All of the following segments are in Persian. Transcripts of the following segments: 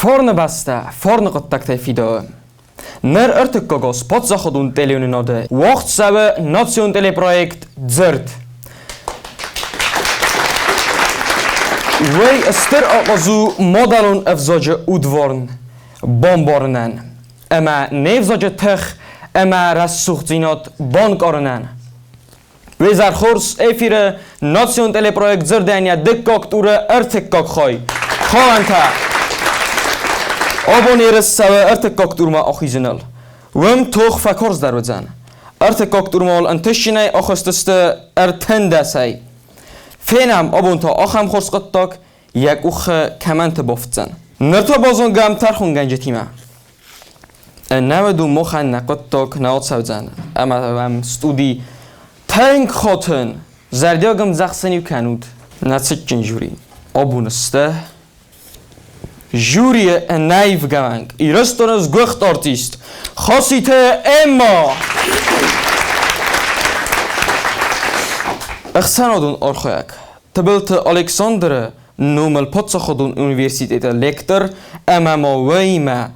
Forne beste, forne kontakte fido. Ner örtükogos potzachodun teleuninode. Wachtsabe nation teleprojekt zert. Wij ster oqazu modelun efzoje udvorn. Bombornen. Ama nevzoje tch, ama rassuchtzinot bonkornen. Wij zarchors efire nation teleprojekt zerdania dikkokture örtükkok khoy. Khawanta. Abonneres sawe örtükkokturma ochizinal. Wem toch fakors dar bedzan. Örtükkokturmal antishine ochosteste ertende say. Fenam abonta ocham khorsqottak yak uch kamant boftsan. Nerto bazon gam tarkhun ganjetima. Nawedu mochan naqottak naotsawzan. Am studi tank khoten zardiogam zaxsani kanut. Natsitkin juri. Aboneste Jury en Nijfgang. Irustonus guchtartiest. Gossite Emma. Exanodun orchoyak. Tabelte Alexandre numel potsachodun universiteit lector. Emma Weima.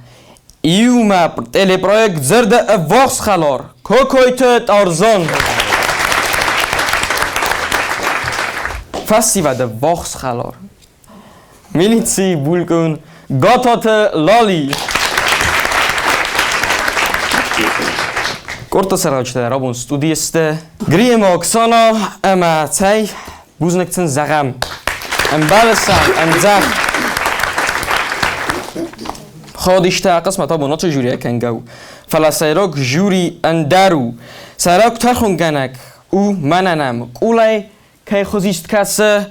Iuma teleproject zerde e warschalar. Kokoite Tarzan. Festival de warschalar. Milici bulgun gotote loli. Korto saraçta rabun studiyeste. Griem Oksana ama tay buznektin zagam. Am balsan am zag. خودشته قسمت ابو نوچه جوری کنگو فلسایرک جوری اندارو سراک ترخون گنک او مننم قولای که خوزیست کسه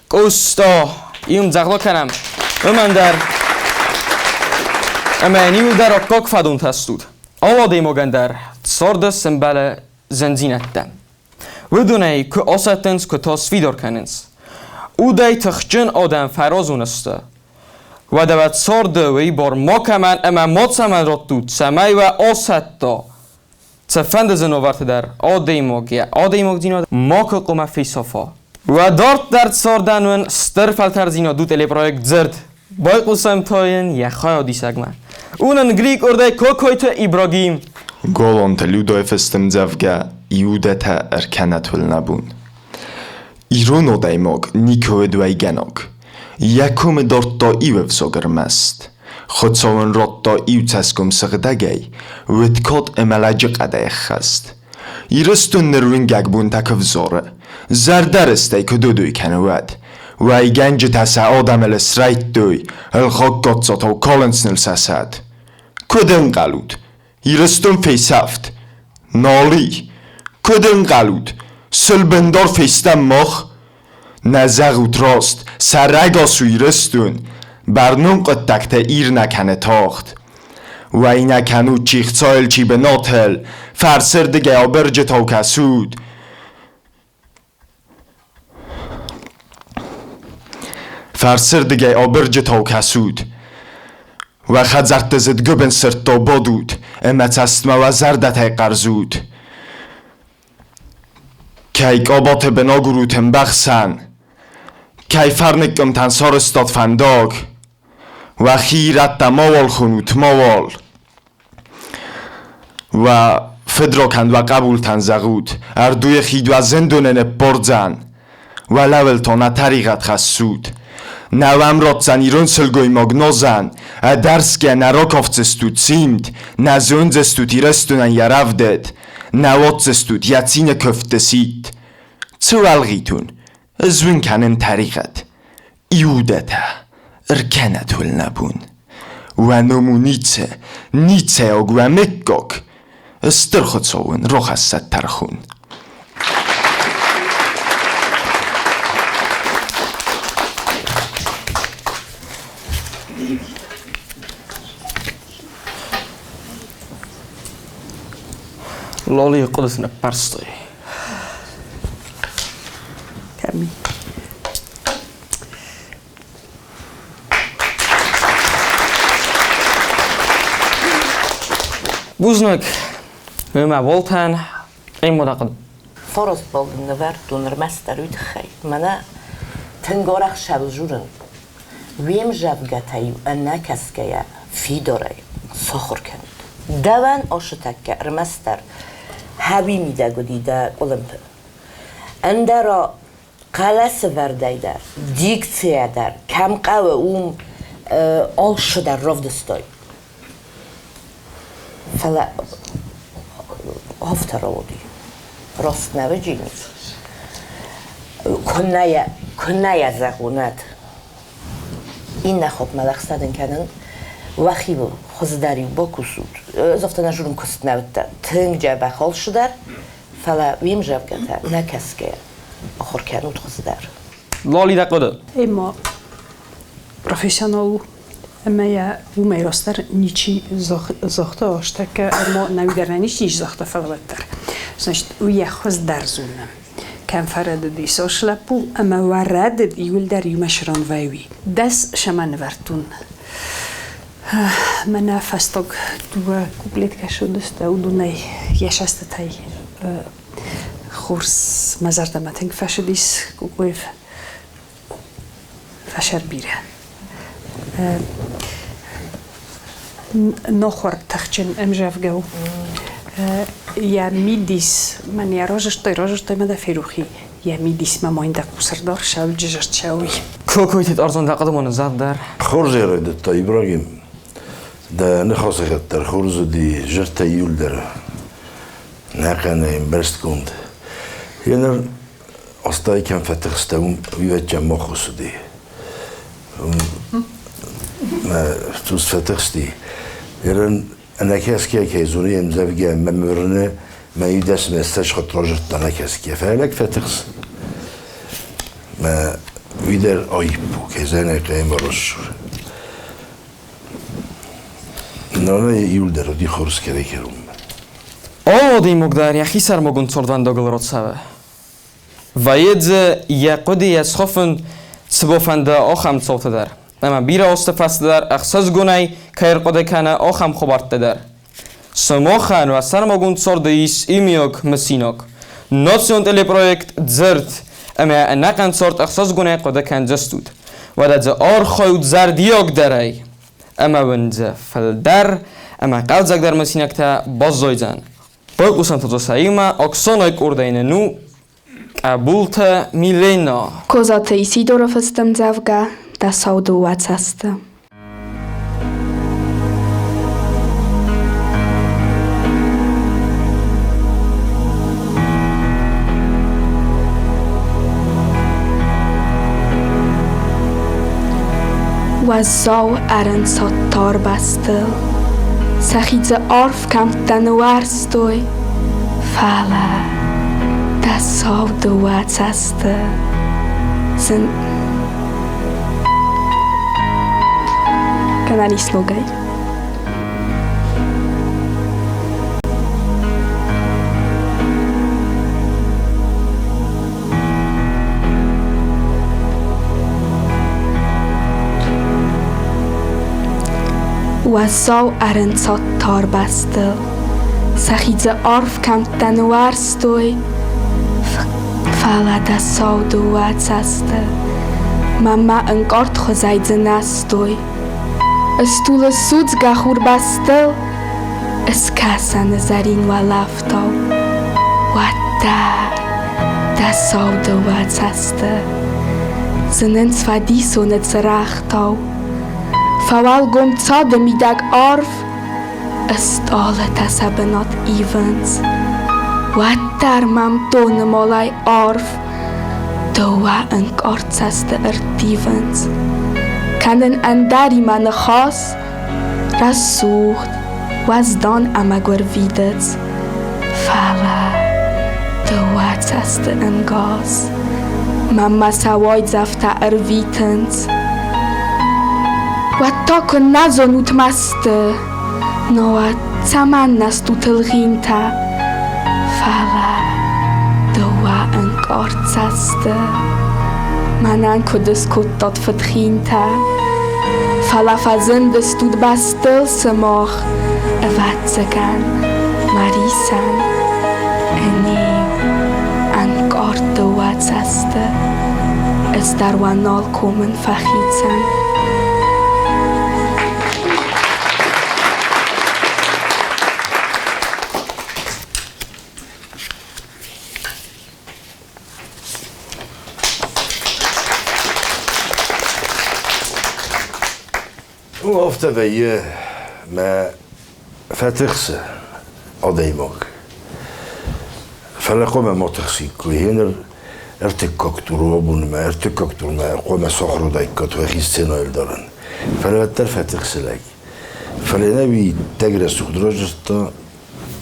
کوستا ایم زغلا کنم من در امانیو در اکاک فدون تستود آواده موگن در سارد سنبال زنزینتم ودونه که آساتنس که تصویدار کننس او دای تخجن آدم فرازونسته و دوت سارده وی بار ما کمن اما مات سمن را دود سمی و آسد دا تفند زنوورت در آده موگ دینا ما که قوم فیصافا و دارت در ساردن و سترفل ترزینا دو تلپرایک زرد بای قسم تاین یخای آدیسگ من اونن گریک ارده کوکویت ایبراگیم گولان تلودای فستم زفگه ایودت ارکنت نبون ایرون آده موگ نیکو دوی گناگ یکم دارت دا ایو افزاگر مست خود ساون رات دا ایو تسکم سغدگی ودکات املاج قده خست ایرستون نروین گگبون تکف زاره زردر استی که دوی کنود و ای گنج تسه آدم الاسرایت دوی الخاک گاتزات و کالنس نلسسد کدن قلود ایرستون فیسفت نالی کدن قلود سلبندار فیستم مخ نزغوت راست سرگا سویرستون برنون قدکت ایر نکنه تاخت و ای نکنو چیخت سایل چی به ناتل فرسردگه آبرج تا کسود فرسردگه آبرج تا کسود و خد زرد زد گبن سرد دا بادود امت است و زردت ای قرزود که ایک آبات بنا گروتن بخسن که فرنکم تنسار استاد فنداگ و خیرت ماوال خونوت ماوال و فدرا کند و قبول تنزغود اردوی خید و زندونن بردزن و لول تا نطریقت خسود نوام رات زن ایرون سلگوی ماگنازن درس که نراک افتستود سیمد نزون زستود ایرستونن یرفدد نوات زستود یتسین کفت سید چو الگیتون ازون کنن طریقت ایودته ارکنت هل نبون و نمو نیچه آگو و مکاک استرخد ساون روح از ست ترخون لالی قدس نپرستی کمی بوزنک مما voltan این مدقد فرص بالن نورد و نرمست درود خی منه تنگارخ شب جورن ویم جبگتایو انکسکه فیدوری سخور کنید. دوان آشتک رمستر هاوی میده گدیده اولمپی. اندرا قلس وردای در دیکتیه در کم قوه آلش در رفدستای. فلا هفته رو دی راست نوجینی. کنایه زغونت. این نخوب ملخ سادن کردن وقتی خزداری با کسود. زفت نجورم کست نوته تنگ جبه خال شدر. فلا ویم جب کته نکس که آخر کنود خزدار. لالی دقیقه. اما پروفسیونال اما ومیراستر نیچی زخته آشته که اما نویدرنیش نیچ زخته فلا بدتر. سنشت وی خزدار زونم. كان فرد دي سوشلابو اما ورد يقول دار يمشران فايوي داس شمان ورتون من فاستوك دو كوبليت كشو دستا ودوني يشاستتاي خورس مزاردا ماتنك فاشديس كوكويف فاشر بيره نخور تخچن امجاف جو یا میدیس من یا روزش توی مده فروخی یا میدیس ما اینده کوسردار شاول جشت شاوی کوکویت ارزان دقیقه زاد در خورز یارد تا ابراهیم ده نخواست در خورز دی جرت یول در نکنه این برست کند یعنی استای کم فتح استوم ویوت جمع خصوصی ما توس فتح استی یعنی أنا كاسكي كيزوني مزافقة ممرنا ما يدس ما استشخط رجت أنا كاسكي فهلك فتخس ما ويدر أيبو كيزانا قايم برش نانا يولدر دي خورس كده كروم آدی مقدار یخی سر مگن صردان داغل رد سوه وید یقدی از خفن سبافنده آخم صوت در اما بیره استفاست در اخصاص گونای که ارقاده کنه آخم خبرت در سماخن و سرماگون صرده ایس ایمیوک مسینوک ناسیون تلی پرویکت زرد اما نقن صرد اخصاص گونای قاده کن جستود و ده آر خواهد زردیوک درای اما ونده فلدر اما قلزک در مسینک تا باز زایزن باید قسم تا سایما اکسانویک اردین نو قبول تا میلینا Koza te Isidoro fystem zawga, da saudu łacasta. Wazau aren sot torbastel, sachidze orf kam tanuar stoi, fala, da saudu łacasta. Sen kanali slogaj. Wazau aren sot torbastel, sachidze orf kam tanuar stoi, fala da saudu łacasta. Mama în cort xozaidze nastoi. Estule suds gahur bastel, escasa nazarin walaftau. Wata, da saudu łacasta. Zenen svadiso ne tsarachtau. Fawal gom tsade midag orf, estole ta sabenot evans. Watar mam tone molai orf, doa în corțaste artivens. Kanen andari mane khas, rasucht, was dan amagor videts. Fala, doa tsaste în gas. Mama sawoid zafta arvitens. Watoko nazonut maste, noa tsaman nastutel ginta. Fala, doa în corțaste. Manan codes tot verdrinta. Fala fazende stud bastel se mor. Evatzegan, marisan. Eniu, an corte wazaste. Es darwanol komen fachitzan. او افته بیه ما فتخسه آدیماک فلقو ما تخسیک که هنر ارتکاکتور و بون ما ارتکاکتور ما قوم سخرو دایکات و خیز سنایل دارن فلوتر فتخسه لگ فلنبی تجرس خدراجستا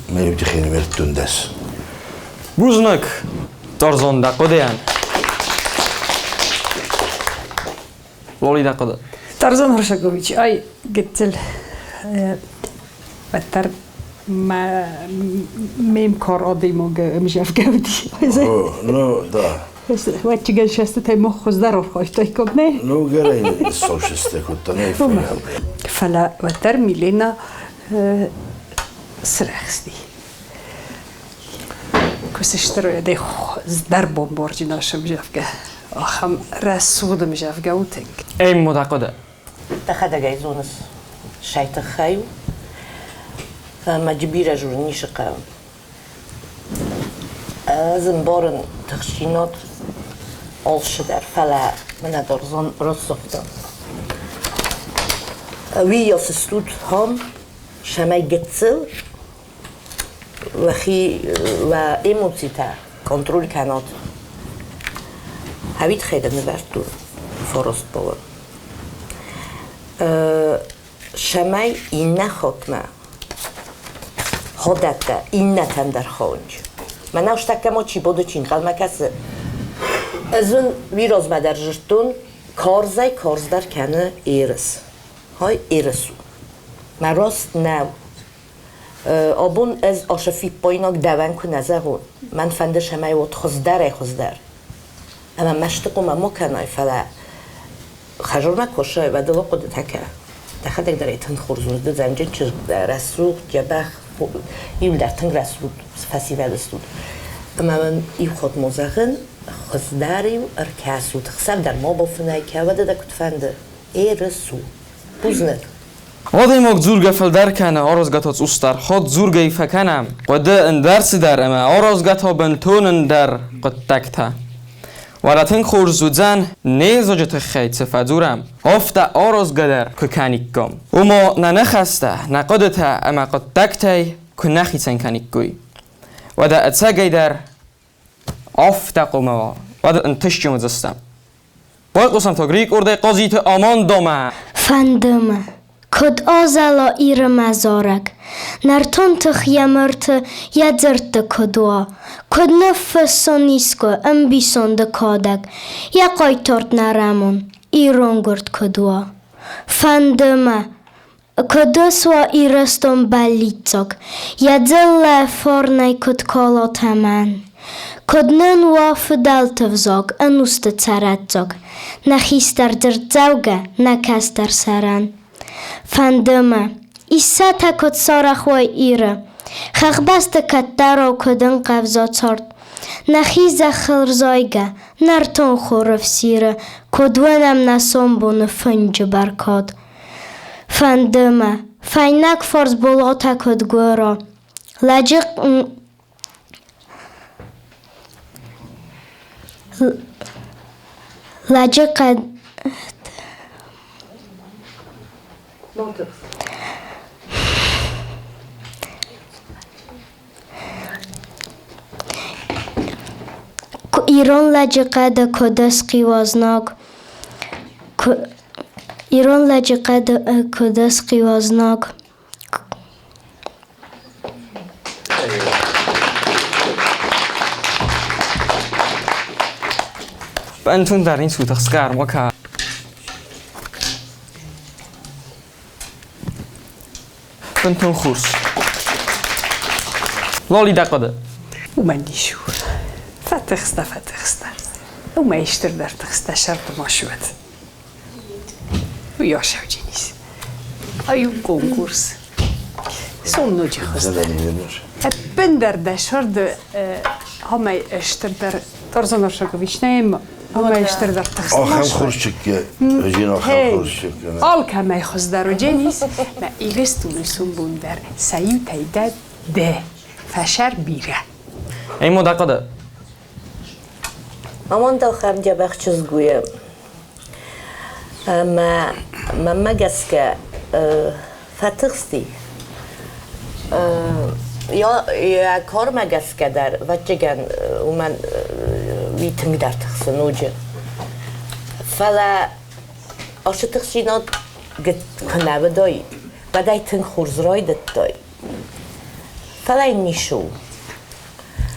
ما يبدي خير مرتون داس بوزنك ترزون دقوديان لولي دقود ترزان هرشاكوفيتش اي قلت بتر ما ميم كار آدیمو مش افگودی نو دا وقتی گل شسته تای مخ خزدار خواهی کب نه نو گره سوشسته کتا نه فلا وتر میلینا سرخستی کسشتر دی زدر بمبارجی ناشم جفگه آخم رسود مجفگه و تنگ اي مدقوده تخدا جايزونس شايت خايو فما جبيرة جورني شقاو زنبارن تخشينات الشدر فلا من هدار زن رصفتا وی یاسستود هم شمای گتسل و ایموسیتا کنترل کنات هوید خیلی نبرد دور فرست باور شمای این حکمه هدته این نتن در خانج من نوشتک ما چی بوده چین قلمه کسی از اون ویراز مدر جرتون کارزای کارزدر کنه ایرس های ایرسو من راست نو آبون از آشفی پاییناک دوان که نزهون من فندش همه وقت خزدر اما مشتقم اما کنای فلا خجر نکشه و دلا قدت هکه دخدک در ایتن خورزونده زنجه چه رسروخ جبخ ایول در تنگ رسرود فسیول استود اما من ای خود موزخن خزدری و ارکاسود خسر در ما بافنه که و ده کت فنده ایرسو بوزنه آدیموک زورگه فلدر کنه آرازگتات اوستر خود زورگه فکنم قده اندرسی در اما آرازگتا بنتونن در قد تکتا ولاتن خورزودزن نیزاجت خیت سفدورم افت آرازگه در که کنیکم اما ننخسته نقدته اما قد تکتی که نخیتن کنیکوی و ده اتساگی در افت قومه و ده انتشتی مزستم باید قسم تا گریک ارده قاضیت آمان دومه فندمه کد آزالا ایر مزارک نرتون تخیمرت یدرت کدوا کد نفسانیسکو ام بیسند کادک یا قایتارت نرمون ایران گرد کدوا فندمه کدسوا ایرستون بلیتزاک یدل فارنای کد کالا تمن کد ننواف دلتفزاک انوست تردزاک نخیستر در زوگه نکستر سرن فندمه ایسا تکت سارخوای ایره خخبست کتر و کدن قفزا چارد نخیز خلرزایگه نرتون خورف سیره کدونم نسان بونه فنج برکاد فندمه فینک فرز بولا تکت گورا لجق ایران لجقه ده کدس قیوازناک ایران لجقه ده کدس قیوازناک بانتون در این سوتخسکر ما که بانتون خورس لالی دقده ومن دیشور فتخسته و ما ایشتر در تخسته شرط ما شود و یا شو جنیز ایو کنکورس سون نوچی خسته بندر دشار ده همه ایشتر در ترزان ارشاکویچ نیم همه ایشتر در تخسته ما آخم شود خورشچکه رژین آخم خورشچکه آل که همه خسته رو جنیز ما ایگستونسون بندر سیو تایده ده فشر بیره این مدقده امان داخم جبخ چیز گویم ما مگس که فتخستی یا کار مگس کدر و چگن ومن ویتنگ در تخسنوجه فلا آشه تخشینات کنه بدای و دای تن خورزرای دای فلا این نیشو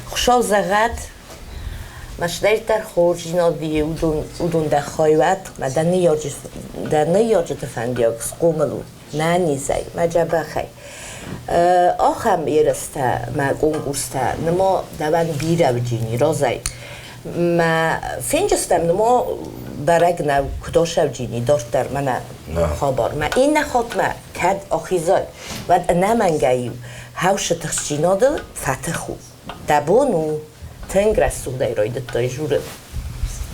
خوشاو زغد مشدر در خورجینات دیه اودون در خواهیوت و در نیاجه تفندیاکس قوملو نه نیزای مجبه خی آخم یرسته ما گونگوسته نما دوان بیره بجینی رازای ما فینجستم نما برگ نو کداش بجینی داشت در من خبر ما این نخواد ما کد آخیزای و نمنگیو هاوش تخشینادل فتخو دبونو تنگ رسول دای دای جوره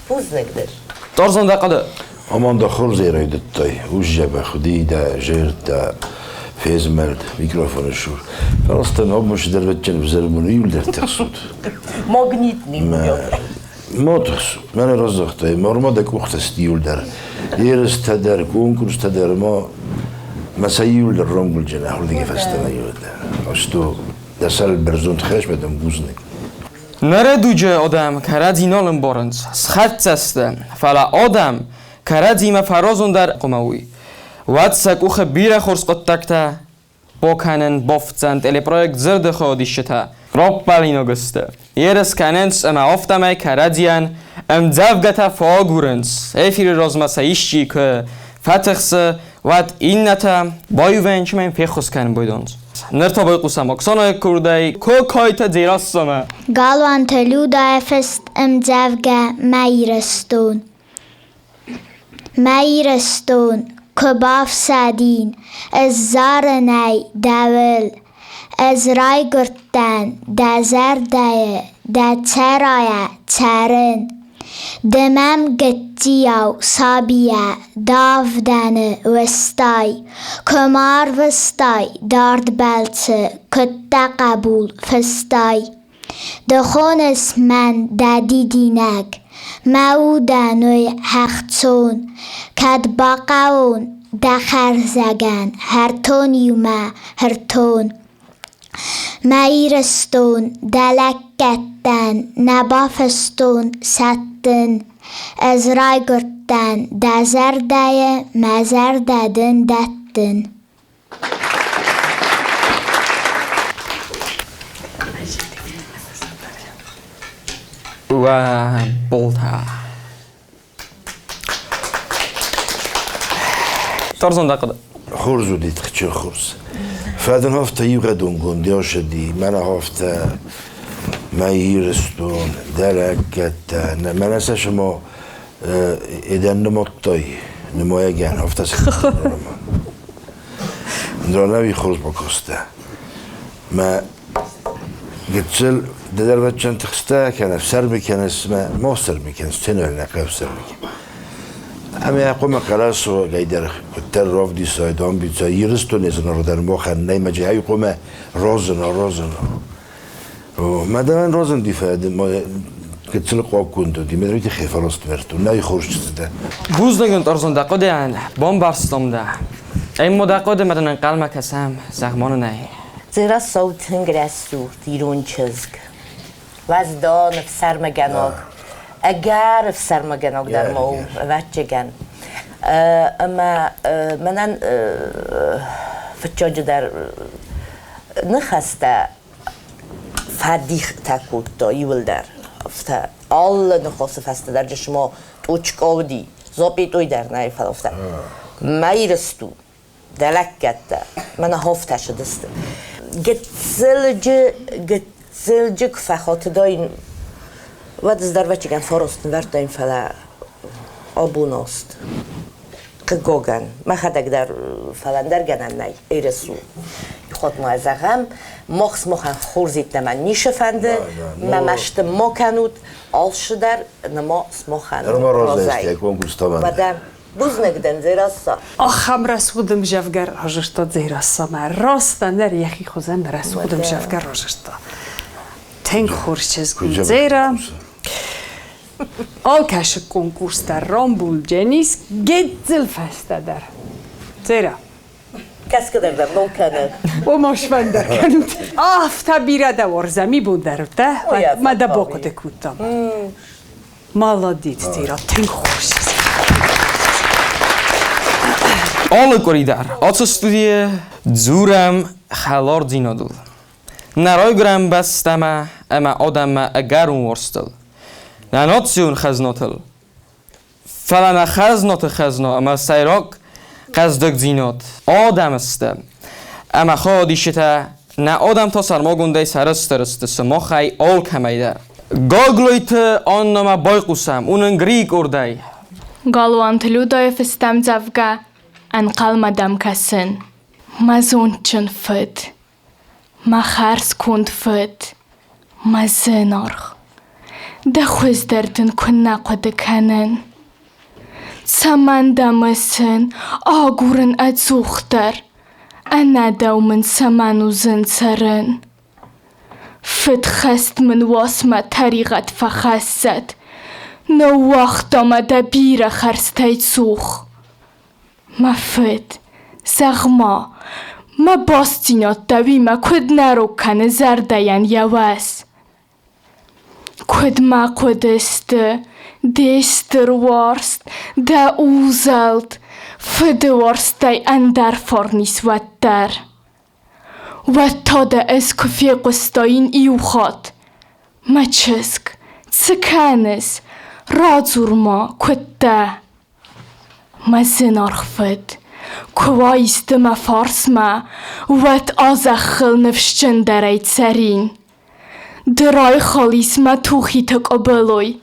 پوز نگدر تارزان دقیقه Aman da xor zeyray dittay, ujje be khudi da jert da fezmeld mikrofonu şur. Falastan abmuş dervetçen bzermunu yul der texsud. ماگنیت نیم ما تخسود من رزاقتای مرما دک وقت استیول در یرس تدر کنکورس تدر ما مسیول در رنگل جناح و دیگه فستنا یود در اشتو دسال برزون تخش بدم بوزنی نره دوجه آدم کرد اینالم بارنز سخت سسته فلا آدم کرد ایمه فرازون در قموی واد سکوخ بیره خورس قطکته باکنن بافتزند الی پرویکت زرد خودیشته راب بالینو گسته یرس کننس اما آفتمه کردیان ام زفگته فاگورنس ایفیر رازمسایشی که فتخسه واد این نتا بایو ونچ من فیخوز کنن بایدونز نرتا بای قوسم اکسانو کردای که کایت دیراستمه گالوان تلو دا افست امزفگه میرستون که باف سادین از زارنای دول از رای گرتن دا زردای دا ترای ترن دمم گتیاو سابیه دافدن وستای کمار وستای دارد بلت کتا قبول فستای دخونس من دا دیدینک مودا نوی حقتون کد باقاون دا خرزگن هر تون یوما هر تون میرستون دلکتن نبافستون ستن از رای گرتن دا زردای مزر دادن دتن و بولتا تارزان دقیقه خورزو دید خچه خورز فادن هفته یوغه دونگون دیاش دی من هفته میرستون دلکتن من اصلا شما ایدن نموتای نمایه گن هفته سکن درانوی خورز بکسته ما گتسل در بچن تخسته کنه سر میکنه ما سر میکنه تنویل نقیب سر میکنه همه اقوام قلاس و گیدر کتر راف دی سایدان بیتا یرستو نیزن رو در مخن نیمه جه های قوم رازن و مدامن رازن دی فاید ما کتسل قواب کندو دی مدروی دی خیفه راست ورتو نای خورش چیزده بوز نگن تارزان دقیقه دیان بام برستم ده این مدقیقه دی مدنن قلمه کسم زغمانو نهی زیرا صوتن گرسو دیرون چزگ وزدان سرمگناگ اگر سرمگناگ در مو وچگن اما منن فتجاج در نخسته فردیخ تکود دا یول در افته آل نخواست فسته در جشما توچکاو دی زابی توی در نای فلافته میرستو دلک گده من هفته شدسته گتزلجک فخات داین و دز در وچگن فاروستن ورد داین فلا آبوناست که گوگن ما خدک در فلندر گنن نای ایرسو خود ما از اغم مخص مخن خورزید نمن نیشه فنده ما مشت ما کنود آل شدر نما سمخن رازای و در بوز نگدن زیراسا آخم رسودم جفگر راجشتا زیراسا ما راستا نر یخی خوزن رسودم جفگر راجشتا تنگ خورشچز گون زیرا آل کش کنکورس در رامبول جنیس گدزل فسته در زیرا کس که دردم نو کنه و ماشون در کنود آفتا بیره دا ورزمی بود درده ما دا باقده کودم مالا دید تیرا تنگ خوشیز Alle corridor. Als studie زورم خلار دینادل. نرايگرم بستم اما آدم اگرون ورستل. نناتسیون خزناتل. فلان خزنا اما سیراک قصدک دینات. آدم است. اما خودیشته نه آدم تا سرما گنده سرست سماخی آل کمیده. گاگلویت آن نما بایقوسم اونن گریک اردای. Galvant Ludojev stemzavga en qalmadam kasin. Ma zunchen fyd. Ma chars kund fyd. Ma zynorch. Da chwyzderdyn kunna qwady kanin. Samanda mysyn aguryn a zuchter. A nadaw min samanu zynsaryn. Fyd chest min wasma tarigat fachassad. نو وقت آمده بیر خرستای سوخ ما فد زغما ما باستینات دوی ما کد نرو کنه زردین یواز کد ما کدست دیستر وارست دا اوزلد فد وارستای اندر فارنیس ودر و تا دا از کفی قستاین ایوخات ما چسک سکانس رازورما کده ما زنارخ فد کوایست ما فارس ما وات آزخل نفشچن درایت سرین درای خالیس ما توخی تک ابلوی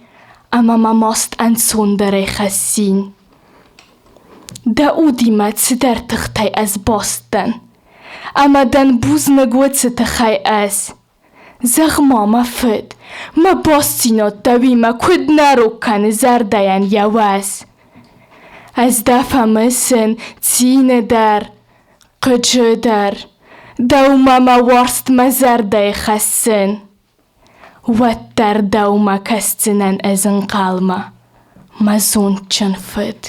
اما ما ماست انسون درای خسین دا اودی ما تسدر تختای از باستن اما دن بوز نگوت ستخای از زغما ما فد ما باستینات دوی ما کد نرو کن زردین یواز از دفع مسن تین در قجه در دو ما وارست ما زرده خسن و در دو ما کستنن از انقالما ما زون چن فد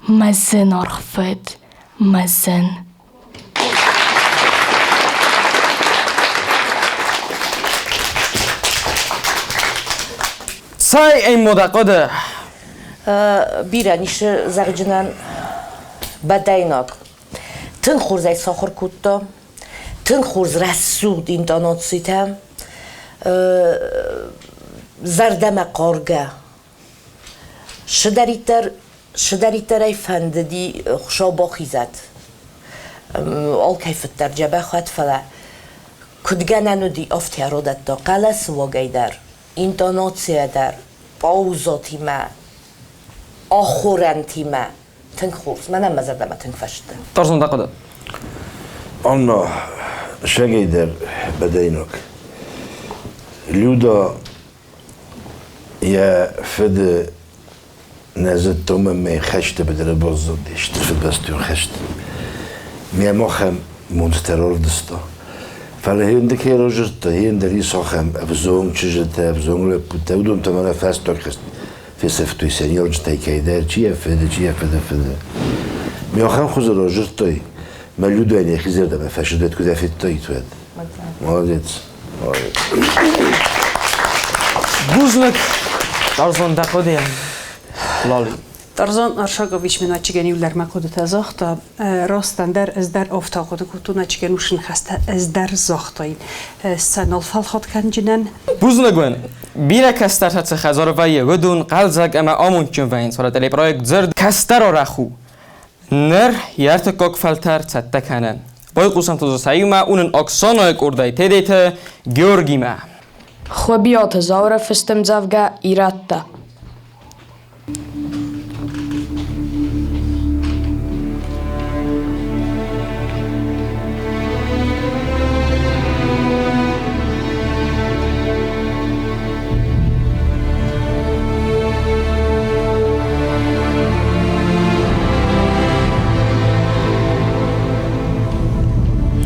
ما زنارخ فد ما زن سای این مدقاده بیره نیش زرجنان بدیناک تن خورزای ساخر کودتا تن خورز رسود این دانات سیتم زردم قارگه شدریتر ای فنددی خوشا خیزد آل کیفت در جبه خواهد فلا کدگنانو دی افتی رودت دا قلس واگی در اینتوناتسیا در پاوزاتی ما آخورنتی ما تنگ خورس منم مزردم تنگ فشته ترزون دقیقه آنا شگی در بدینک لیودا یا فد نزد توم می خشت بدر بازد دیشت فد بستون خشت می ماخم مونسترار دستا فعلا هندکی راجرت هندری ساخم افزون چجت افزون لپوت اودم تمام فست تاکست في سفتوی سنیار جتای کیدر چیه فده می آخم خوز راجرتای ملودو اینی خیزر دم فشدت کد افت تای توید مالت بوزنک ترزون دقیقه لالی Tarzan Arshagavich minachigeni ular makodeta zakhta rastan der az der aftaqod kutu nachigenushin khasta az der zakhtain sanal falkhat kanjinen بوزنگون بیره کستر هست خزار ویه ودون قلزگ اما آمون کن وین سارت الی پرایک زرد کستر و رخو نر یارت کاک فلتر تته کنن بای قوسم توزو سایوما اونن اکسان اک اردای تیدیت گیورگیما خوبیات زاور فستم زفگا ایراتا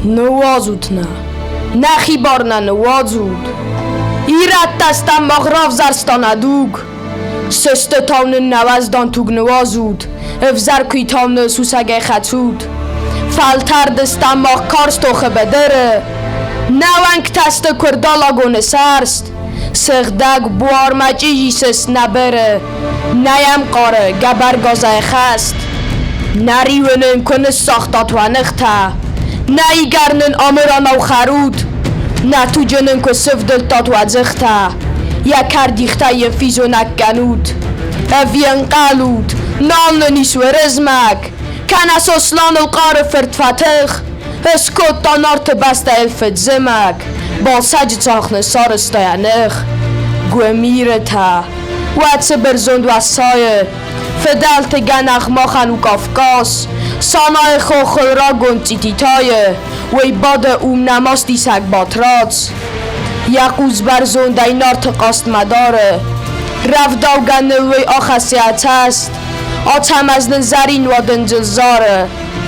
نوازودنا نخی بارنا نوازود ایرت دستم مغراف زرستانه دوگ سست تاون نوزدان توگ نوازود افزر کوی تاون سوسگه خطود Faltar desta mag karst och bedere. Nawank tasta kurdala gone sarst. Sığdag buar maci jises nabere. Nayam qare gabar gazay khast. Nariwenen kone sakhtat wa nkhta. Naigarnen ameran au kharud. Natujenen ko sefdel tat wa zkhta. Ya kardikhta ye fizonak ganut. Avien qalud. Nalni swerezmak. كان أصلان القار فرد فتخ اسكت تنارت بست الفت زمك با سجد ساخن سار استيانخ گومیرتا واتس برزند و سایه فدلت گنخ ماخن و کافکاس سانای خوخل را گنتی تیتایه وی باد اوم نماستی سگ باترات یقوز برزند اینارت قاست مداره رفداو گنه وی آخسیت هست آتم از نظرین و دنجلزاره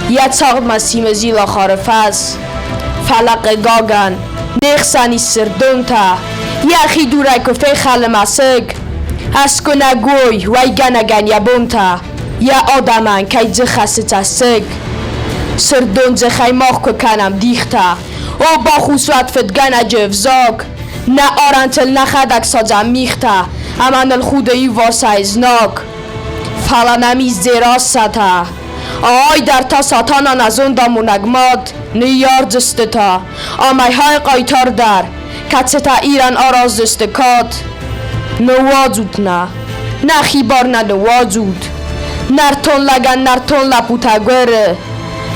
یه چاق مسیم زیلا خارفز فلق گاگن نخسانی سردون تا یخی دوره کفه خل مسگ اسکو نگوی وی گنگن یبون تا یه آدمن که جه خسته تسگ سردون جه خیماخ که کنم دیختا او با خوصوت فتگن جفزاگ نه آرانتل نخدک ساجم میختا امان الخوده ای واسه ازناک فلانمی زیراز ستا آی در تا ساتانا نزون دامونگماد نیار جستتا آمای های قایتار در کتستا ایران آراز جستکاد نوازود نه خیبار نه نوازود نرتون لگن نرتون لپوتا گوره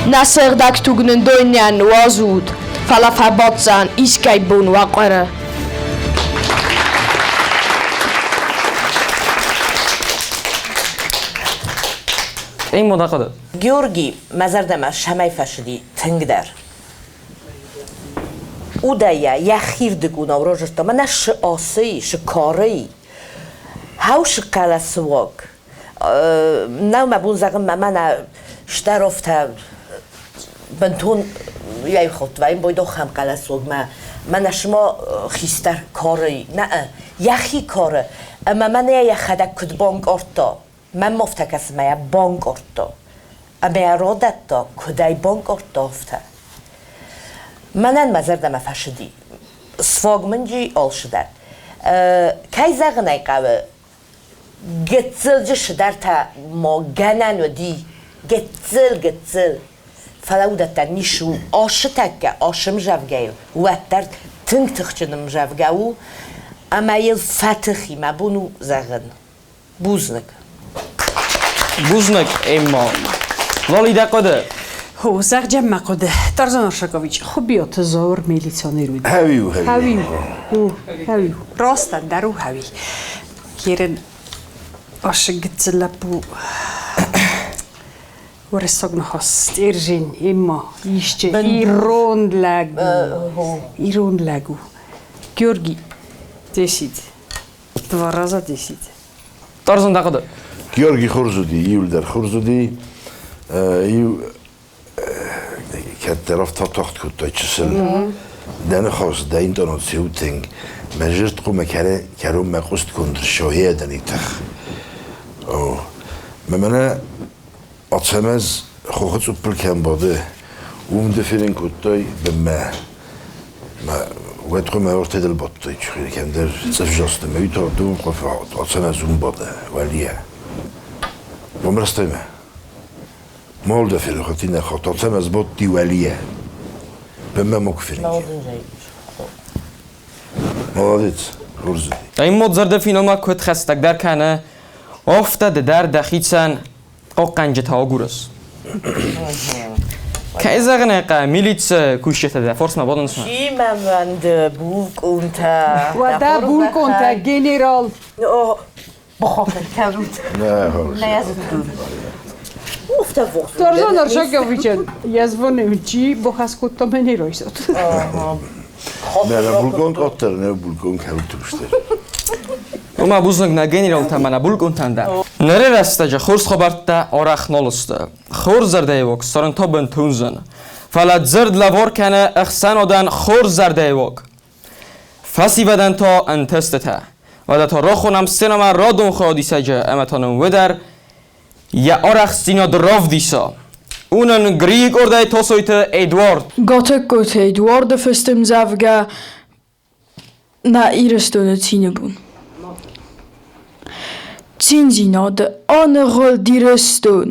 نه سغدک توگنن دوینیا نوازود فلافا باتزن ایسکای بون وقره این مناقضه گیورگی مزردم شمای فشدی تنگ در او دایا یخیر دگونا و روزشتا من ش آسی ش کاری هاوش کلاسواک نو مبون زغم من شترفته بنتون یای خود و این باید خم کلاسواک من شما خیستر کاری نه یخی کاره اما من یخدک کد بانک ارتا من مفتکس میا بانک ارتا اما رادت دا کدای بانک ارتا افته منن مزردم فشدی سواگ منجی آل شدر کی زغنای قوه گتزل جش در تا ما گنن و دی گتزل فلاودت تا نیشو آشتک آشم جوگیل و در تنگ تخچنم جوگاو اما یل فتخی ما بونو زغن بوزنک اما ولی دقیقه هو زغ جمع قده ترزان ارشاکویچ خوب بیا تظاهر میلیتانی رو هاویو راستن درو هاوی کیرن آشگت لپو ورستاگ نخواست ارجین اما ایشچه ایرون لگو گیورگی دشید دوارازا دشید ترزان دقیقه گیورگی خورزودی ایول در خورزودی ایو که طرف تا تاخت کد تا چسل دن خواست دا این دانات سیو تنگ مجرد قوم کرو مقصد کندر شاهیه دنی تخ ممنه آتسمز خوخت سوپل کم باده اوم دفیرین کد تای به ما وقت قوم ارته دل باد تای چخیری کندر صف جاسته میوی تا دوم قفه آتسمز اون باده ولیه ومرسته مال دفیره خاطی نخواد آتسم از بود دیولیه به من مکفرین مالادیت رورزدی این مد زرده فیناما کد خستک در کنه افتاد در دخیچن او قنجت ها گورس که از اغنه قا میلیت کوشته ده فرس ما بادن سن چی ممند بولک اونتا و دا بولک اونتا گنرال بخاطر کرد نه از ترزان ارشاکویچ یزوانه چی بخواست کد تا منی رایساد نه بولکون قطر نه بولکون کرد توشته اما بوزنگ نگنی رو تمنا بولکون تنده نره رسته جا خورس خبرت تا آرخ نالسته خور زرده وک سرن تا بن تونزن فلات زرد لوار کنه اخسن آدن خور زرده وک فسی بدن تا انتسته تا و تا را خونم سینما را دون خودی سجه اما تانم ودر یا آرخ سینا دراف دیسا Unen Grieg ordei tosoite Eduard. Gotte gote Eduarde festem zavga na irestone cinebun. Cinzinode anerol direston.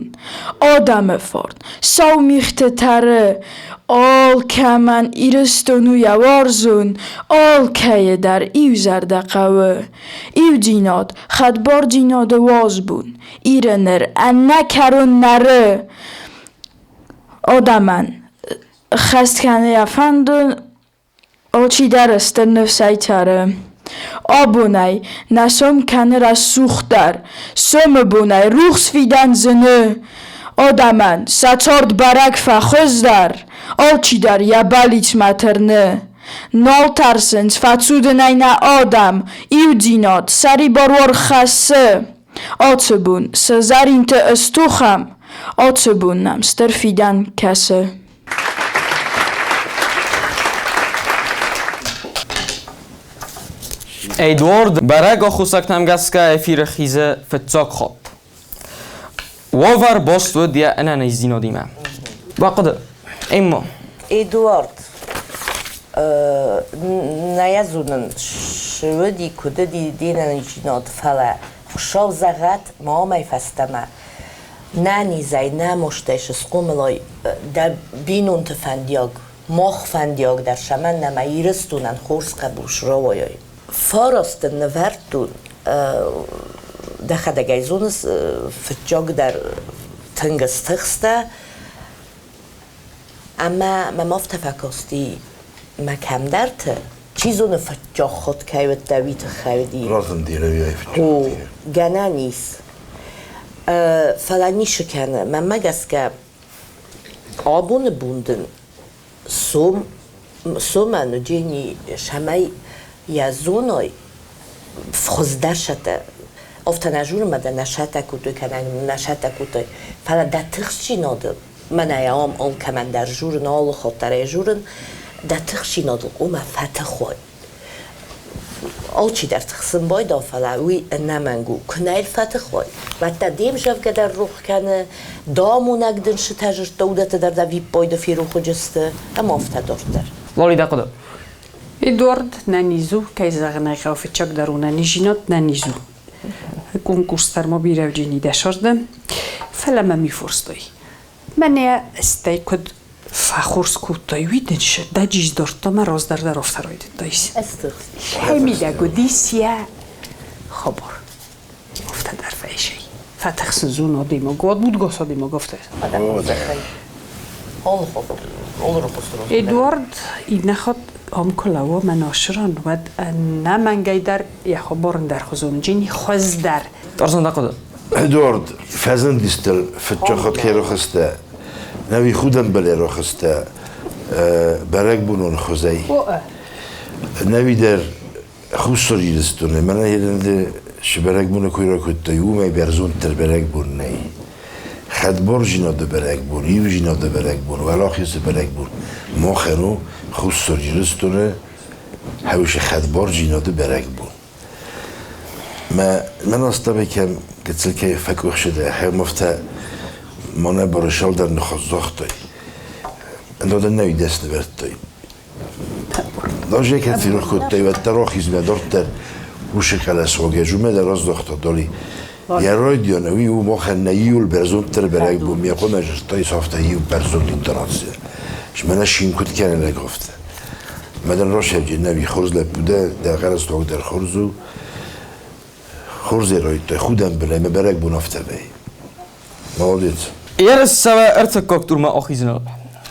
Adame fort. Sau michte tare. Al kaman irestonu yavarzun. Al kaye dar iu zardaqawe. Iu cinad. Khadbar cinade wazbun. İrener anne karun nare. Adaman. Khastkane yafandun. Ochi dareste nefsaytare. Abonay, nasom kanera suchtar, somebonay, ruchs vidan zene. Adaman, satsord barak fachozdar, alchidar yabalit materne. Naltarsens fatsudenay na adam, iudinot, saribarwar chasse. Atsebun, sazarinte estucham, atsebun nam sterfidan kasse. Eduard برگ آخوسک تمگس که افیر خیزه فتزاک خواب وار باست و دیا انا نیزینا دیمه وقت اما Eduard نیازونن شودی کده دیدن جنات فلا خشاو زغت ما می فستمه نانی زی نمشتش سقوملای در بینون تفندیاگ مخ فندیاگ در شمن نمیرستونن خورس قبوش روایای Farasten vertun de geizones فتجاگ در تنگستخسته اما ما مفتفکاستی ما کم درته چیزون فتجاگ خود کهوت دویت خودی رازن دیره هو گنه نیست فلانی شکنه من مگس که آبون بوندن سومن و جینی شمای یازونای خزدر شده افت نجور مده نشته کتوی کنن نشته کتوی فلا ده تخشی نادل من ایام آن که من در جورن آل خاطره جورن ده تخشی نادل اومه فتح خواه آل چی در تخصم باید فلا وی نمنگو کنایل فتح خواه و تا دیم جف که در روح کنه دامون اگدن شتجر دودت در دوی باید فی روح جسته اما افت دارتر والی ده قدر Eduard ننیزو که زغنای خوف چک درونه نجینات ننیزو کنکورس ما بیرو جینی دشاردم فلا ما میفرستای من استی کد فخورس کوتای ویدنش دجیز دارتا ما راز در افتراید دایس همی دگو دیسیا خبر افت در فیشی فتح سزون آدیما گواد بود گاس آدیما گفته ادوارد این نخواد آم کلاو مناشران ود نمنگی در یه خبرن در خزون جینی خوز در ترسان دقیقه ادوارد فزن دیستل فتجا خود که رو خسته نوی خودم بله رو خسته برک بونون خوزی نوی در خوز سری دستونه من هیرنده شبرک بونه کوی را کتایی او می برزون تر برک بون نی خدبار جینا ده برک بون ایو جینا ده برک بون ولا خیز برک بون ما خنو خوز سری دستونه هوش خدبار جینا ده برک بون من استا بکم گتسل که فکر شده هم مفته مانه برشال در نخواست زاختای انداده نوی دست نبرد داجه که فیروخ کتای و تراخیز میدارد در روش کلاس واقع جمعه در راز داختا داری یه رای دیانوی او ما خنهیول برزون تر برگ بوم میخو مجرستای صافتهی و برزون اینترانسیه شمانه شیم کت کنه نگفته مدن راش هفجه نوی خورز لب بوده در غرز داغ در خورزو خورز رای تای خودم بله مبرگ بونافته بی مالدید Eerst zou ارتكاك دور ما آخیزن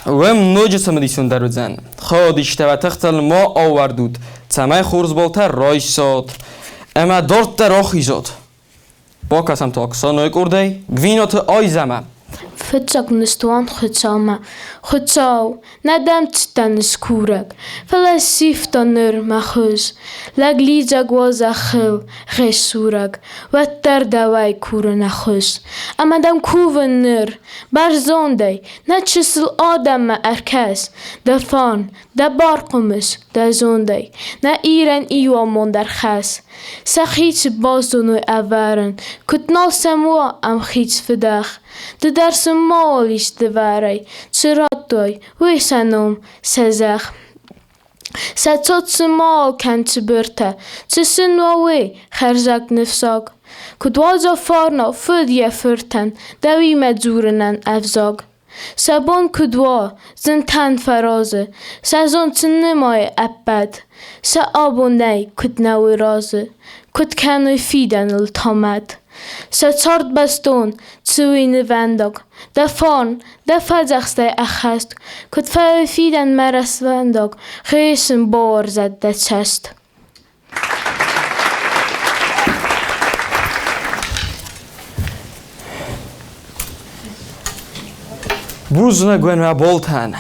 و منوج سمدیسون در زن خودش تواتخت ما آوردود تمای خورز بالتر رایساد اما دارت در آخیزاد با کسم تاکسا نوی کرده گوینات آی زمه فتشك نستوان ختشاما ختشاو ندم تستنس كورك فلا سيفتنر مخوز لغليزك وزخل غش سورك وتر دواي كور نخوز اما دم كوفنر برزوندي نتشسل آدم اركاس دفان دبارقمس دزوندي نا ايران ايوامون در خاس سخيت بازدونو اوارن كتنال سموا ام خيت فداخ de derse malish de varei, tseratoi, wisanum, sezach. Sa tot se mal kan te burta, te sinwawe, herzak nefzag. Kudwaza farna fudje furten, dawi medzurenan afzag. Sabon kudwa, zintan faraze, sazon tnimay abad. Sa abonei kudnawi raze, kud kanoi fidan il tamad. Sa tard baston, tsuine vandag. Da farn, da fadzachste achast, kud fawe fidan maras vandag, geesen boor zet de chest. Buzna gwen ve boltan.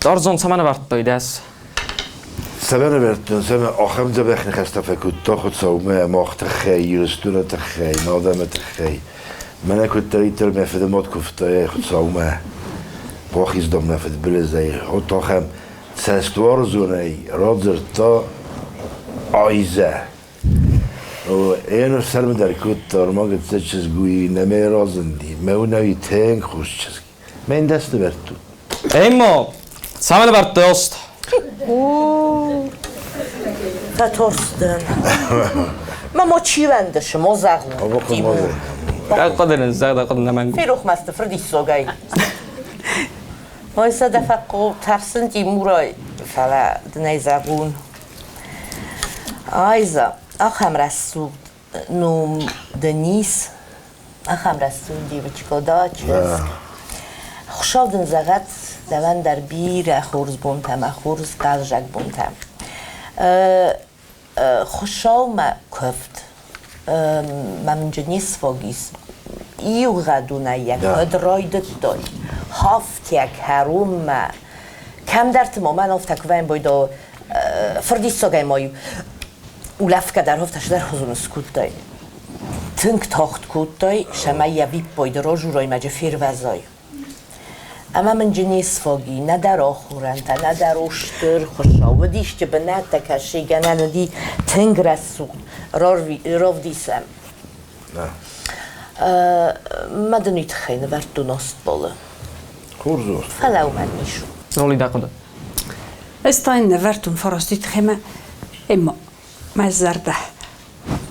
Darzon samana varttoydes. سبنا برتون سبنا آخم زبخن خسته فکر تا خود سومه ماخت خی یرستونه تخی نادم تخی من کد تریتر مفد ماد کفتای خود سومه باخیز دم نفد بلزای خود آخم سستوار زونه رادر تا آیزه و اینو سرم در کد تار ما گفت چیز گویی نمی رازندی مونوی تنگ خوش چیز من دست برتون Eimmo, samana varttost. تا ترسدن ما چی وندش ما زغون تیمور قدر زاد قدر نمنگو. فیروخ مستفر دیسوگای وایسا دفقو ترسن تیمورای فلا دنای زغون آیزا آخم رسو نوم دنیس آخم رسو دیو چکا دا چیز خوشاودن زغت دوان در بیر خورز بونتم خورز قلجک بونتم خوشاو ما کفت من جنیس فاگیس ایو غدونه یک هدرایدت دای هافت یک هروم ما کم درت ما من افت تکوین بایدا فردی ساگای مایو اولف که در هفتش در خزون سکوت دای تنگ تاخت کود دای شما یویب بایدا را جورای مجه فیر وزای اما من جنیس فاگی نه در آخورن تا نه در اشتر خوشا و دیش که به نه تکشی گنه ندی تنگ رسون راو دیسم مدنیت خیلی ورد دوناست بالا خورزو فلاو من میشو رولی دا قدر. استاین نورتون فرستید خیمه اما مزرده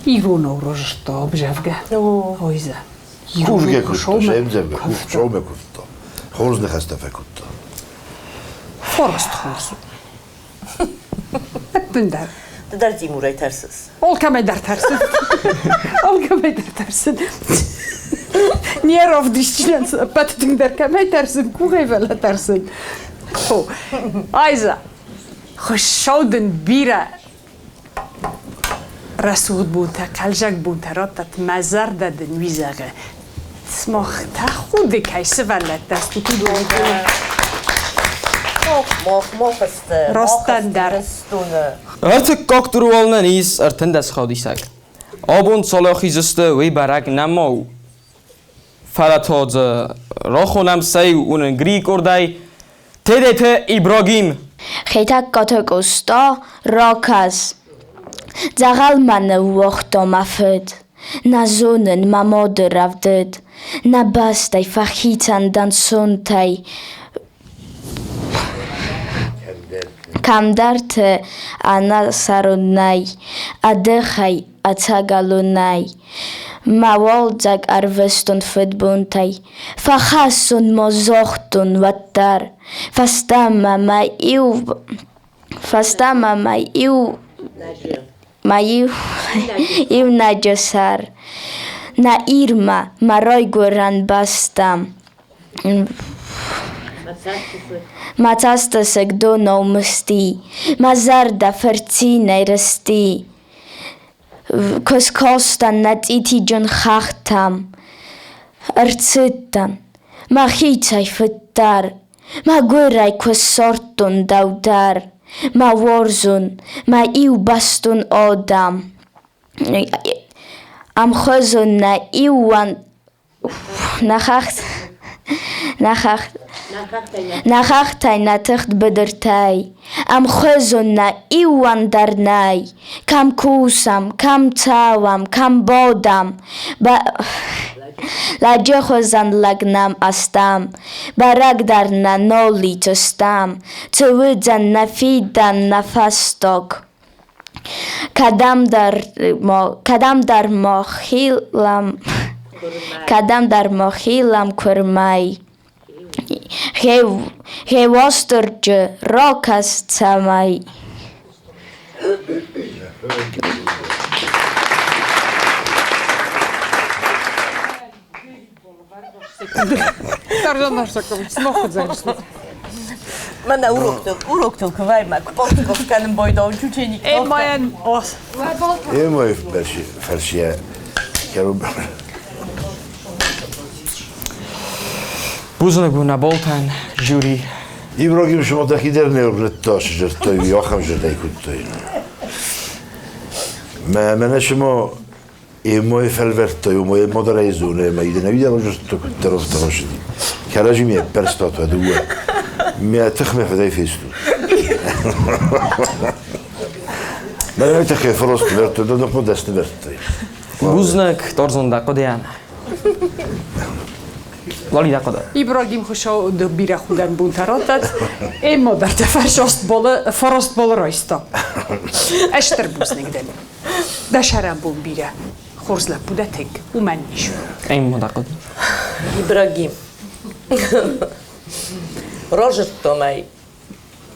ایرون و رجتا بجفگه آیزه خورزگه کشتا شایم زبگه خوشاومه کفتا خورز نخسته فکتا فرست خورزو بندر در تیمورای ترسز Olkame در ترسن Olkame در ترسن Niye rav dişçinen patitink derkame tersin kuğay vela tersin خو Ayza خوشاودن بیره رسود بونتا قلجک بونتا را تت مزر دادن ویزاقه تسماخ تا خود کیسه ولد دستو تو دوانده مخ است راستن در Artık kokturu olnan is ertendes khodisak. Abun salakhiziste we barak namau. Falatod rokhonam say unen Greek orday tedete Ibrahim. Խեյթակ կաթակոստա ռոքաս ձաղալմանը ուողտոմաֆըտ նազոնն մամոդրավդըտ նաբաստայ ֆախիցան դանսոնտայ կամդարդը անասարոնայ ադեխայ ացագալոնայ մավալ ձակ արվեստոն ֆտբոնտայ ֆախասոն մոզոխտոն վատար Fastama maiu najasar na irma maroi goran bastam Matasta segdo no musti mazarda fercina rasti koskostan natiti jon khachtam artsitan machitsai fettar Ma guerrai quesorton daudar, ma warzon, ma iu baston odam. Am khazon na iuan nachachtay na techt bedertay. Am khazon na iuan darnay. Kam kusam, kam tawam, kam bodam. لجه خوزن لگنم استم برگ در ننالی تستم تویدن نفیدن نفستاک کدم در مخیلم کرمای غواسترجه راک است سمای من uroktól kwijt, kapot of kan een boy down juteni. Mayan os. این ماه فرشیه کرو بوزنک بو نبولتن جوری ابراهیم شما دخیدر نیورد تاش جرتای یا خم جرتای کودتای من شما این ماه فلورتای و ماه مادرای زونه ما ایده نویده رو جرت طرف شدی کلاجی میه پرستات و دوه میه تخمه فدای فیستو من نمی تخیه فراست برتو دادم خود دست برتای بوزنک دارزون دقا دیان والی دقا دا İbrahim hoşa da bira xudan buntarat emma der farast bol raysta. Eşter buznik deli. Da şaram bun bira. Xorzla buda tek u men niş. این دقا دا İbrahim. Roger Tomay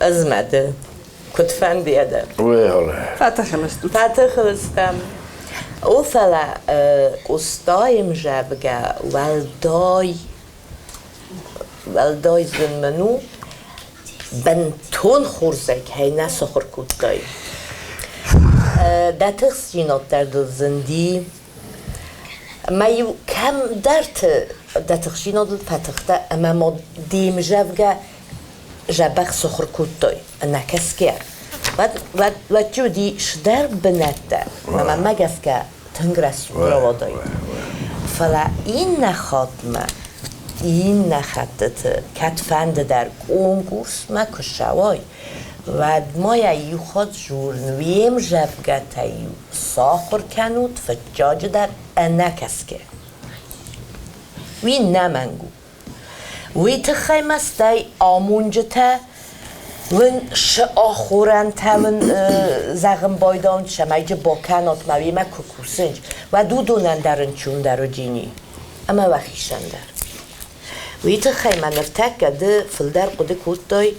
azmedi. Kutfendiye de. وی حالا Fatah xalastu. Fatih Hıstım. O fela ustayım jabga والدای زنمنو بنتون خورزک هی نسخور کودتای دتخ جینات در دل زندی ما یو کم درت دتخ جینات فتخته اما ما دیم جبگه جبخ سخور کودتای نکس کر و جو دی شدر بنته اما مگس که تنگرس روادای فلا این نخاتمه این نخطت کتفند در کنکورس ما کشوای و ما یو خود جورنویم جبگت یو ساخر کنود فجاج در انکسکه وی نمنگو وی تخیم است ای آمونجته ون آخورن تمن زغم بایدان شمایج با کنات موی ما ککوسنج و دونن درن چون در جینی اما وخیشن در ویت خیمه نفتک گده فلدر قده کودتای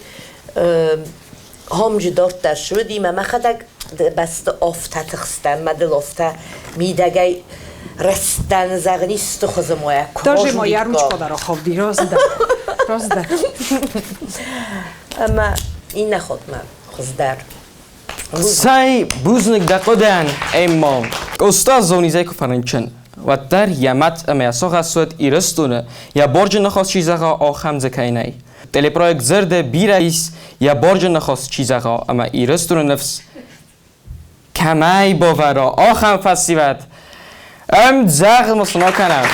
همجی دارت در شدی ما خدک بست آفته تخستن مدل آفته میدگی رستن زغنیست خوزه مایه Daži moj jaručko da rohovdi rozda. Rozda. اما این نخود من خوزدر سای بوزنک دقا دیان ایمان استاد زونیزه که فرنچن و در یمت اما ساخت سوید ایرستونه یا برج نخواست چیزها آخم زکینه تلی پروژه زرد بیرایس یا برج نخواست چیزها اما ایرستونه نفس کمی باورا آخم فسیوت زغل مصنع کنم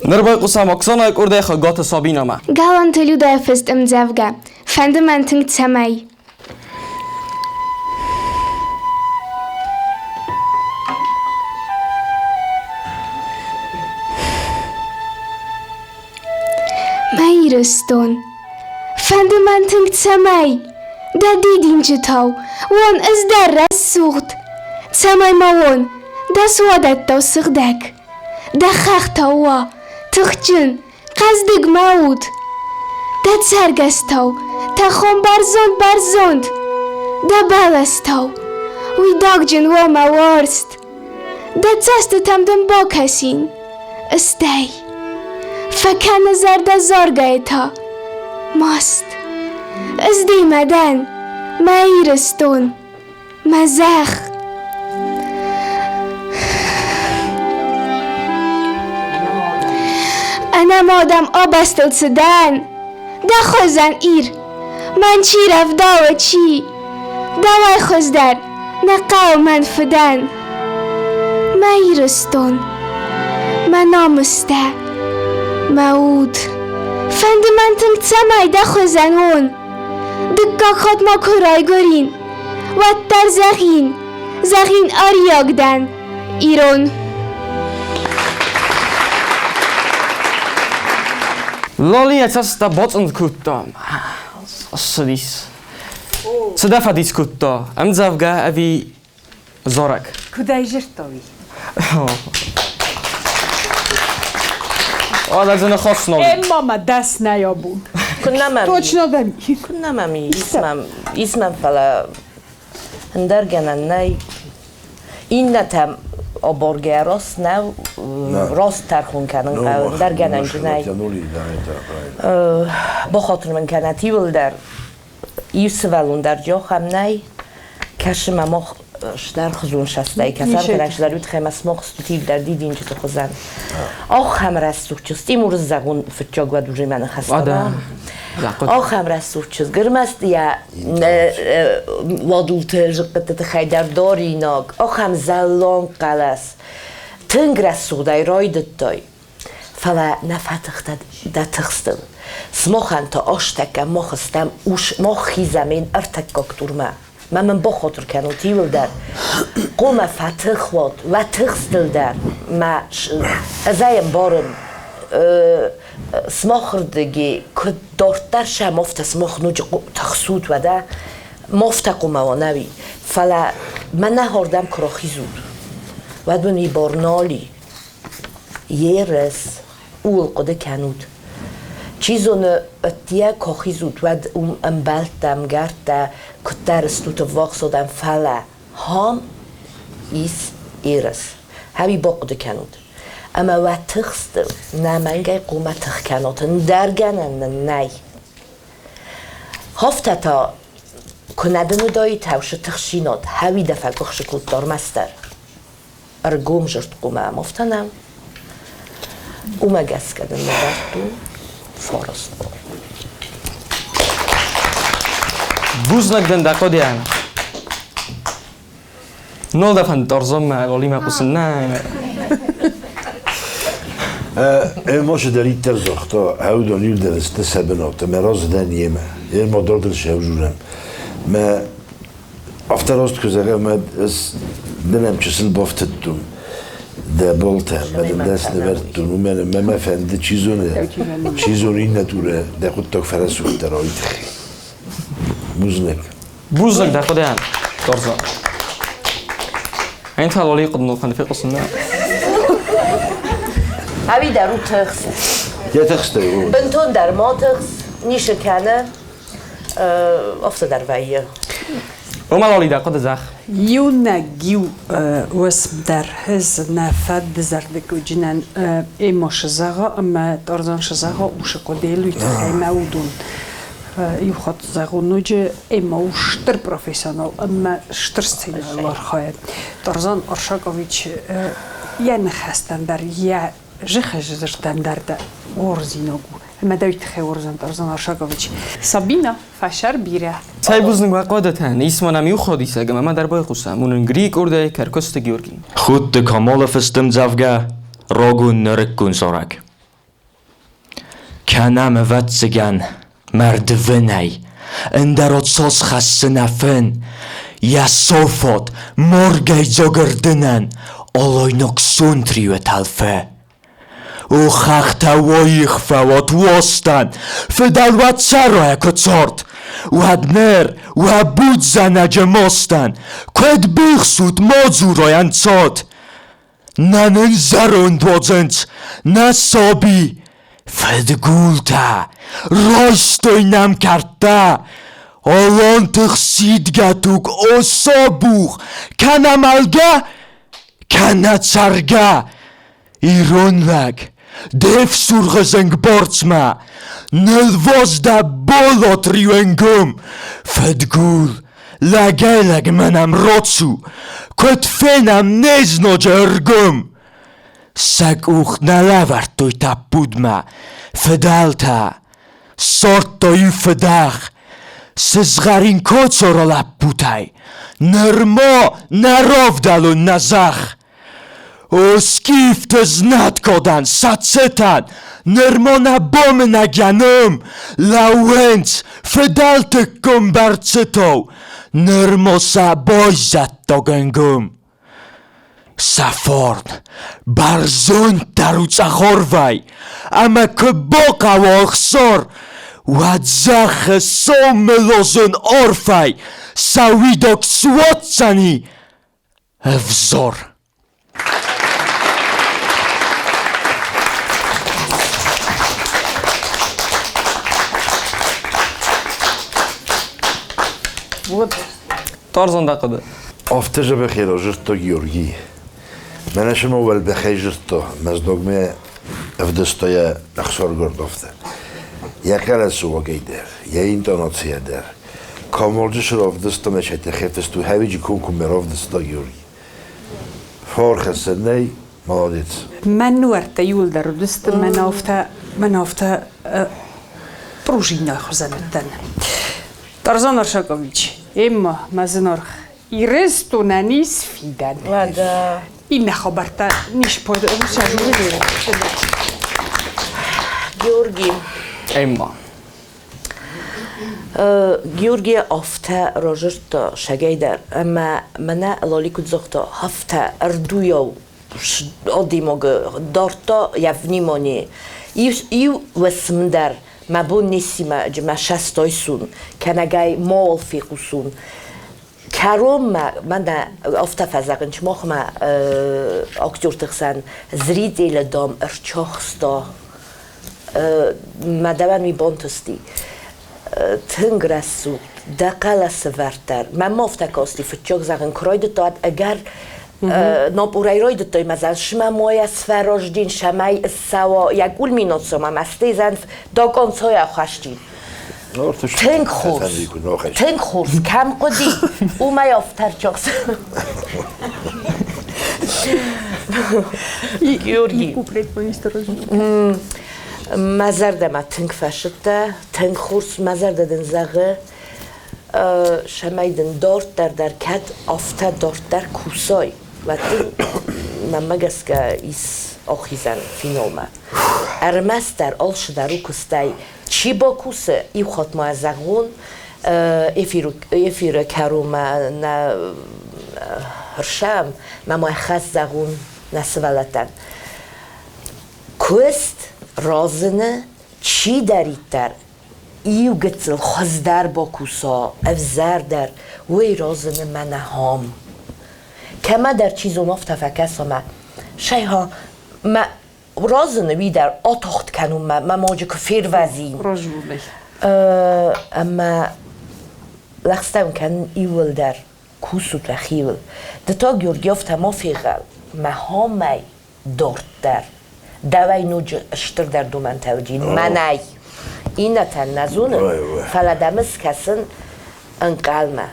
نربای قسم اکسان های کرده خگات سابین آمه گالان تلیو دا فست زفگه فند من تنگ تسمی میرستون فند من تنگ تسمی دا دیدین جتاو وان از در رسوخت تسمی موان دا سوادت دا سغدک دا خختاوا تخجن قصدق موت دا تسرگستاو تا خون برزند دا بالستاو وی داگ جن و موارست دا تست تمدن با کسین استی فکن زرد زارگای تا ماست از دیمدن میرستون مزخ انا مادم آبستل سدن دا خوزن ایر من چی رفت داو چی دوای خوزدر نقاو من فدن میرستون من نامسته موود فند من تنگ تسمای دا خوزن هون دکا خود ما کرای گرین و در زخین آریاگدن ایران Lolly, jetzt hast du botsend kutta. Assadis. Sedafadis kutta. Amzavga avi zorak. کودای جرتاوی هذا زين خاص نول. اما ما دست نیابون توچ ندمی کنم اسمم فلا هندر گنن این نتم آبارگه راست نه راست ترخون کنن در گنن جنای با خاطر من کنتی ول در ایس ولون در جا خم نه کشم ما در خزون شسته کسر فرش در وید خیمه سماق ستیل در دیدین چه خزن آخ هم رستوک چست این مورز زغون فتجاگ و دوری من خسته آخ هم رستوک چست گرم است یا وادولت جقت خیدر داری ناگ آخ هم زلان قلس تنگ رستوک دای رای دتای فلا نفتخت ده تخستل سماخن تا آشتک ما خستم ما خیزمین ارتک کاکتور من با خاطر کنم تیول در قوم فتح واد و تخستل در ما ازایم بارم سماخردگی که دارتر شه مفت سماخ نوج تخسود و ده مفت قوم و نوی فلا من نهاردم کراخی زود و دونی بارنالی یه رس اول قده کنود چیزون اتیا کاخی زود و امبلتم گرده کتر استوت واق سودم فلا هم ایس ایرس همی باقده کنود اما و تخست نمنگه قومه تخ کناتن درگنن نی هفته تا کندنو دایی توش تخشینات همی دفع گخش کود دار مستر ارگوم جرد قومه مفتنم اومه گس کدن مدرتو فارست بار بوزنك دن دقوديان نول دفن ترزم لولي ما قصنا ماشه داری ترزاختا هاو دانیل درسته سبنات مراز دنیه ما یه مادر دلش هاو جورم ما افتراست که زغه ما دلم چسل بافتتون ده بالته من دست نبردتون و من ما فهمده چیزونه این نتوره ده خود تاک فرسو ترایی تخی بوزنك دقوديان ترزم انت لولي قد نوفن في قصنا همی درو تخست یه تخسته بود بنتون در ما تخست نیشه کنه افته در ویه وما لولي دقود زخ یو نگیو واسم در هز نفد زردک و جنن ایما شزاغا اما ترزان شزاغا وش قدیلوی تخیمه و دون يخط زغونوج اما وشتر بروفيسيونال اما شتر ستيلر خايد ترزان ارشاقوفيتش يعني خستن در يا جخج زرتن در ده ورزينوغو اما دويت خي ورزن ترزان ارشاقوفيتش سابينا فشر بيره ساي بوزنگ وقادتن اسمنا میو خودی سگم اما در بای قصه مونن گریک ارده کرکست گیورگین خود ده کامال فستم زفگه راگون نرکون سارک کنم ودزگن مرد ونی اندرات ساز خسته نفن یا صافات مرگی زاگردنن آلایناک سونتریو تلفه او خخته وایخ فوات واستن فدلوت سر رای کتارد و نر و بود زنج ماستن کد بیخسود مازور رای انصاد ننن زرون دوزنت نسابی فدگولتا راستوینم کرده آلان تخسیدگه توک اصابوخ کنم الگه کنه چرگه ایران لگ دف سرغ زنگ بارتما نلواز ده بالات ریوینگم فدگول لگه لگ منم راتسو کتفینم نزناج ارگم سگ اوخ نلورد توی تپودما فدالتا سارت توی فداخ سزغرین کچورا لپوتای نرما نرافدالو نزخ اسکیفت زنات کدن ساتستن نرما نبام نگنم لونت فدالت کم برچتو نرما سبای زد داگنگم Safforn, barzon taruca horvai, ama keboka walxor, wadzach somelozon orfai, sawidok swotsani, vzor. تارزان دقیقه افتجه بخیر و جرتو گیورگی من اشم اول بخیر جرتو مزدوگمه افدستای نخسار گرد افته یکل سوا گیدر یا اینتاناتسیه در کاملجه شر افدستا مشهد خیفتستو هویجی کن مرافدستا گیورگی فارخ سنی مالادیت من نورت یول در دست من افته پروژینا خزانتن تارزان ارشاکوویچ اما مزنور ایرستو ننیس فیدن این نخبرتا نیش پاید شجوه دیره گیورگی اما گیورگی افته راجرت شگیدر اما منه لالی کد زختا هفته اردویا آدیماگ دارتا یفنیمانی ایو وسمدر مبون نیسیم جمع شستایسون کنگای مال فیقوسون کارم من افته فزاقن چماخ ما اکتور تخسن زرید ایل دام ارچاخستا مدون می بانتستی تنگ رسو دقل سورتر من مافته کاستی فتچاق زاقن کراید داد اگر ناب اورایروی دتای مثلا شما موی سفراجدین شمای سوا یکول مینات سوما مستی زن داگان سوی خوشتی تنگ خورس کم قدی او ما یافتر چاقس گیورگی مزرده ما تنگ فشته تنگ خورس مزرده دن زغه شمایدن دارت در کد افته دارت در کوسای و من مگس که ایس آخیزن فینومه ارمس در آلش در او کستای چی با کوسه ای خود ما زغون ایفیرو کرومه نه هرشم ما خاص زغون نسولتن کوست رازنه چی دارید در ایو گتل خزدر با کوسا افزر در وی رازن من هام که ما در چیزون افت فکس ما شیها ما رازن وی در آتاخت کنون ما موجه کفیر وزیم اما لخستم کن ایول در کوسو تخیول دتا گیورگی افت ما فیغل ما هامی دارت در دوای نوج اشتر در دومن توجین منای این تن نزونه فلادمس کسن انقلمه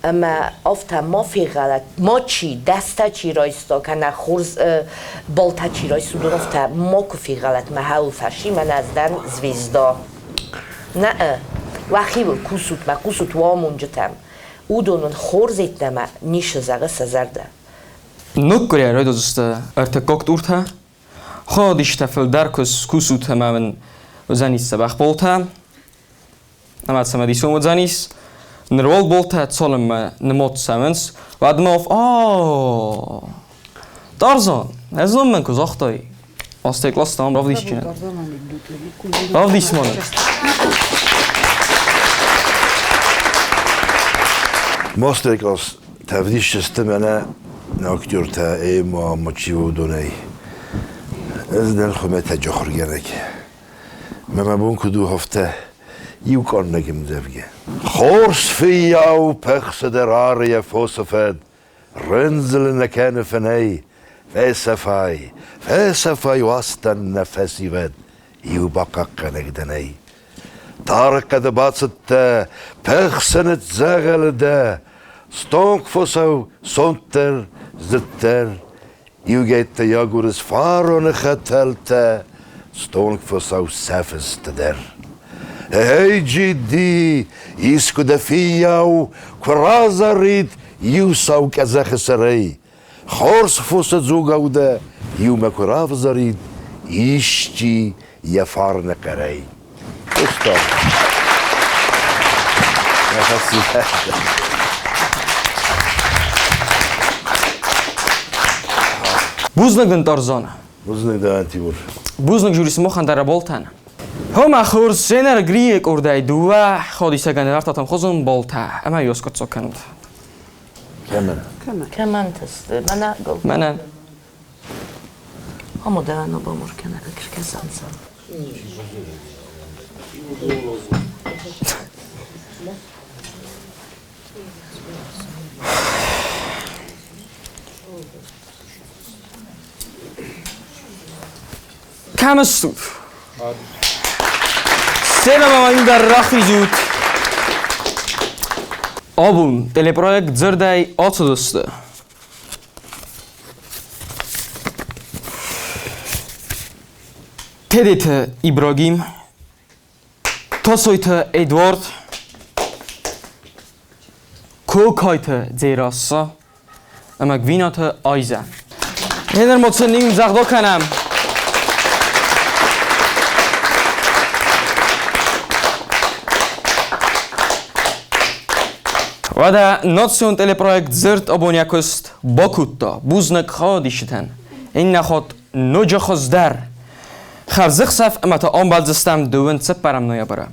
اما افتا ما فی غلط ما چی دستا چی رایستا کنه خورز بالتا چی رایستو دون افتا ما که فی غلط ما هاو فرشی من از دن زویزدا نه وخی بل کوسوت وامون جتم او دونن خورزیت نما نیش زغه سزرده نکری رای دوسته ارتکاکت ارته خودش تفل درکس کوسوت همه وزنیس سبخ بولتا نماد سمدیس و مزنیس نروال بولتا تسالم نموت سمنس و ادماف تارزان از من کز اختای آسته کلاس تام راف دیش کنه راف دیش مانه ماستر کلاس تفدیش استمنه ناکتور تا ایما مچیو دونی از دل خمه تجاخر گرنک ما بون کدو هفته یو کار نگم زفگه خورس فیاو پخس در آریه فوسفد رنزل نکن فنی فسفای واستن نفسی ود یو باقا نگدنی تارق دباست پخسنت زغل ده ستونک فوسو سونتر زتر یو گیت یاگورس فارون خطلته ستونک فوسو سفست در هی جدی ایسکو دفیاو کرازا رید یو ساو کزخ سری خورس فوسد زوگاو ده یو مکراف زرید ایشچی یفار نکری استاد Buznak den Tarzana. Buznak da Tibur. Buznak juris mohan در بالتن. هم خورس سینر گریک اردای دوا خودی سگن رفت تام خودم بالتا. اما یوز کت سکند. كمان تست منا قل من هم دهانو بامور کنه که کسانسان کم استود. سینما این در رخی زود. آبون تلپروژه زردای آتودسته. تدیت ابراهیم، تاسویت ادوارد، کوکایت زیراسا، اما گوینات آیزه. هنر متصنیم زغدا کنم. و در ناسیون تلپروژه زرد آبونیاکست باکوتا بوزنک خادیشتن. این نخود نوچه خزدر. خرزخ صف اما تا آن بالزستم دوون سپرم نیا برم.